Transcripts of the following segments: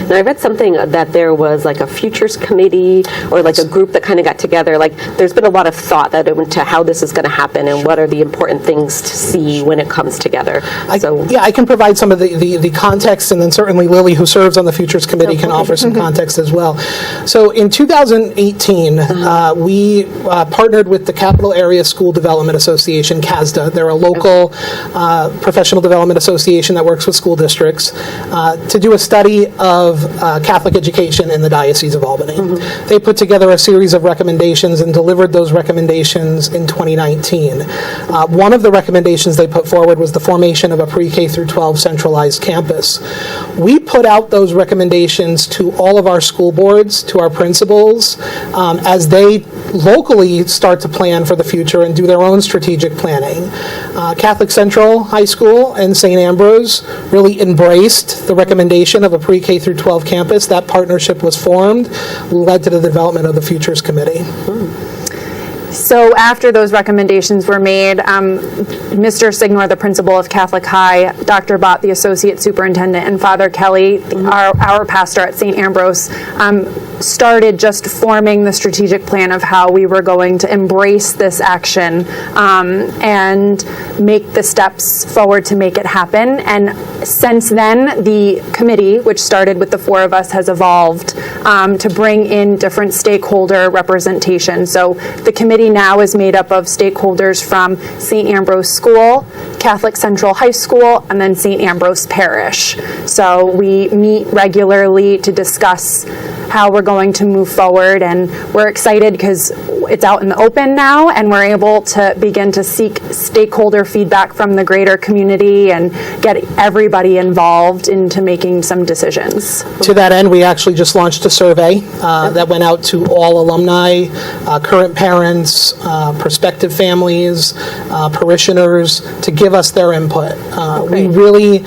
And I read something that there was like a futures committee or like a group that kind of got together. Like there's been a lot of thought that went into how this is going to happen and what are the important things to see when it comes together. I can provide some of the context, and then certainly Lily, who serves on the futures committee, can offer some context as well. So in 2018, we partnered with the Capital Area School Development Association, CASDA. They're a local professional development association that works with school districts to do a study of Catholic education in the Diocese of Albany. They put together a series of recommendations and delivered those recommendations in 2019. One of the recommendations they put forward was the formation of a pre-K through 12 centralized campus. We put out those recommendations to all of our school boards, to our principals, as they locally start to plan for the future and do their own strategic planning. Catholic Central High School and St. Ambrose really embraced the recommendation of a pre-K through 12 campus. That partnership was formed, led to the development of the Futures Committee. So after those recommendations were made, Mr. Signor, the principal of Catholic High, Dr. Bott, the associate superintendent, and Father Kelly, our pastor at St. Ambrose, started just forming the strategic plan of how we were going to embrace this action and make the steps forward to make it happen. And since then, the committee, which started with the four of us, has evolved to bring in different stakeholder representation. So the committee now is made up of stakeholders from St. Ambrose School, Catholic Central High School, and then St. Ambrose Parish. So we meet regularly to discuss how we're going to move forward, and we're excited because it's out in the open now, and we're able to begin to seek stakeholder feedback from the greater community and get everybody involved into making some decisions. To that end, we actually just launched a survey that went out to all alumni, current parents, prospective families, parishioners, to give us their input. We really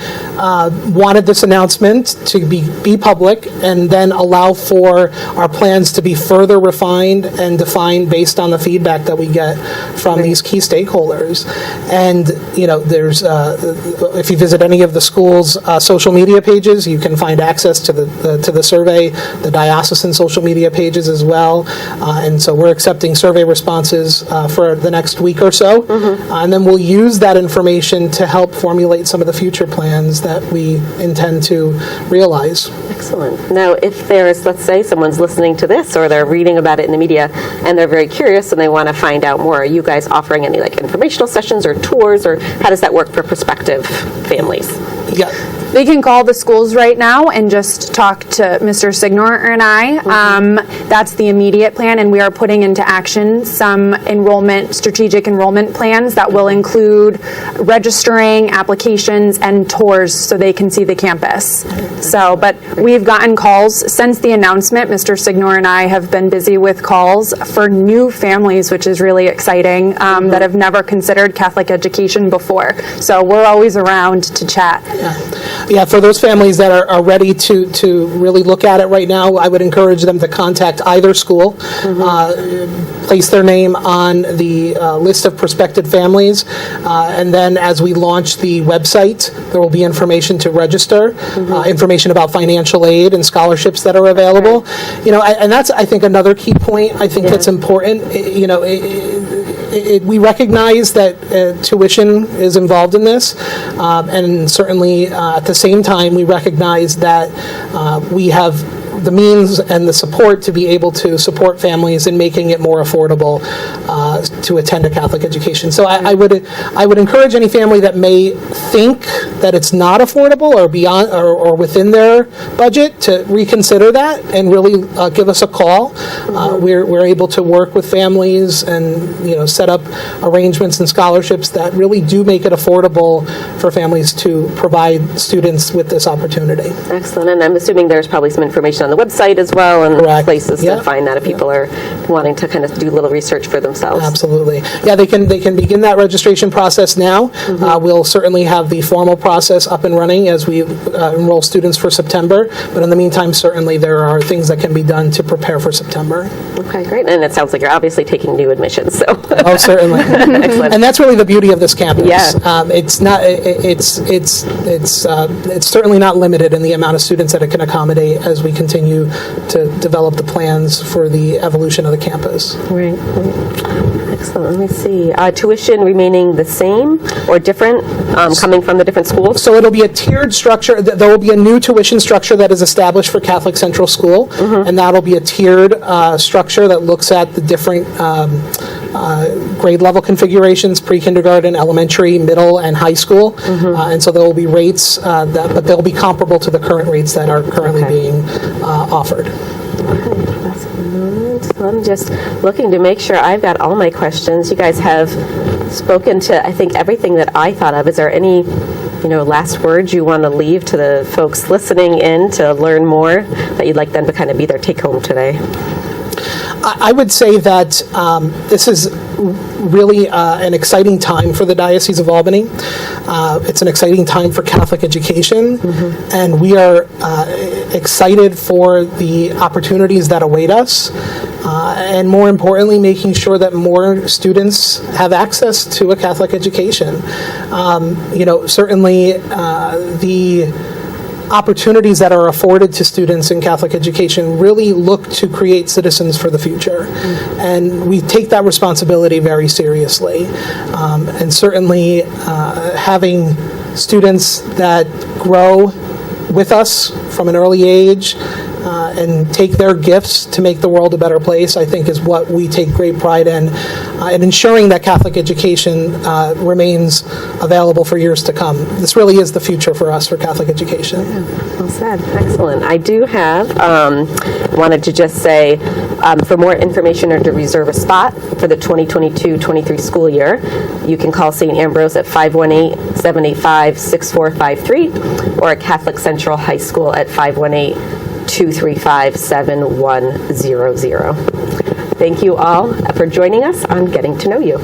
wanted this announcement to be public and then allow for our plans to be further refined and defined based on the feedback that we get from these key stakeholders. And, you know, there's, if you visit any of the school's social media pages, you can find access to the survey, the diocesan social media pages as well. And so we're accepting survey responses for the next week or so. And then we'll use that information to help formulate some of the future plans that we intend to realize. Excellent. Now, if there's, let's say, someone's listening to this or they're reading about it in the media and they're very curious and they want to find out more, are you guys offering any like informational sessions or tours, or how does that work for prospective families? Yeah. They can call the schools right now and just talk to Mr. Signor and I. That's the immediate plan, and we are putting into action some strategic enrollment plans that will include registering, applications, and tours so they can see the campus. So, but we've gotten calls since the announcement. Mr. Signor and I have been busy with calls for new families, which is really exciting, that have never considered Catholic education before. So we're always around to chat. Yeah, for those families that are ready to really look at it right now, I would encourage them to contact either school, place their name on the list of prospective families, and then as we launch the website, there will be information to register, information about financial aid and scholarships that are available. You know, and that's, I think, another key point I think that's important. We recognize that tuition is involved in this, and certainly at the same time we recognize that we have the means and the support to be able to support families in making it more affordable to attend a Catholic education. So I would encourage any family that may think that it's not affordable or beyond or within their budget to reconsider that and really give us a call. We're able to work with families and set up arrangements and scholarships that really do make it affordable for families to provide students with this opportunity. Excellent. And I'm assuming there's probably some information on the website as well, and Correct. places Yeah. to find that if people are wanting to kind of do a little research for themselves. Absolutely. Yeah, they can begin that registration process now. We'll certainly have the formal process up and running as we enroll students for September. But in the meantime, certainly there are things that can be done to prepare for September. Okay, great. And it sounds like you're obviously taking new admissions, so. Oh, certainly. Excellent. And that's really the beauty of this campus. Yeah. It's not. It's certainly not limited in the amount of students that it can accommodate as we continue to develop the plans for the evolution of the campus. Right. Excellent. Let me see. Tuition remaining the same or different, coming from the different schools? So it'll be a tiered structure. There will be a new tuition structure that is established for Catholic Central School, and that'll be a tiered structure that looks at the different grade level configurations: pre-kindergarten, elementary, middle, and high school. And so there will be rates, but they'll be comparable to the current rates that are currently being offered. I'm just looking to make sure I've got all my questions. You guys have spoken to, I think, everything that I thought of. Is there any, last words you want to leave to the folks listening in to learn more that you'd like them to kind of be their take-home today? I would say that this is really an exciting time for the Diocese of Albany. It's an exciting time for Catholic education, and we are excited for the opportunities that await us, and more importantly, making sure that more students have access to a Catholic education. Certainly the opportunities that are afforded to students in Catholic education really look to create citizens for the future. And we take that responsibility very seriously. And certainly having students that grow with us from an early age and take their gifts to make the world a better place, I think is what we take great pride in ensuring that Catholic education remains available for years to come. This really is the future for us for Catholic education. Well said. Excellent. I do have, wanted to just say, for more information or to reserve a spot for the 2022-23 school year, you can call St. Ambrose at 518-785-6453 or at Catholic Central High School at 518-235-7100. Thank you all for joining us on Getting to Know You.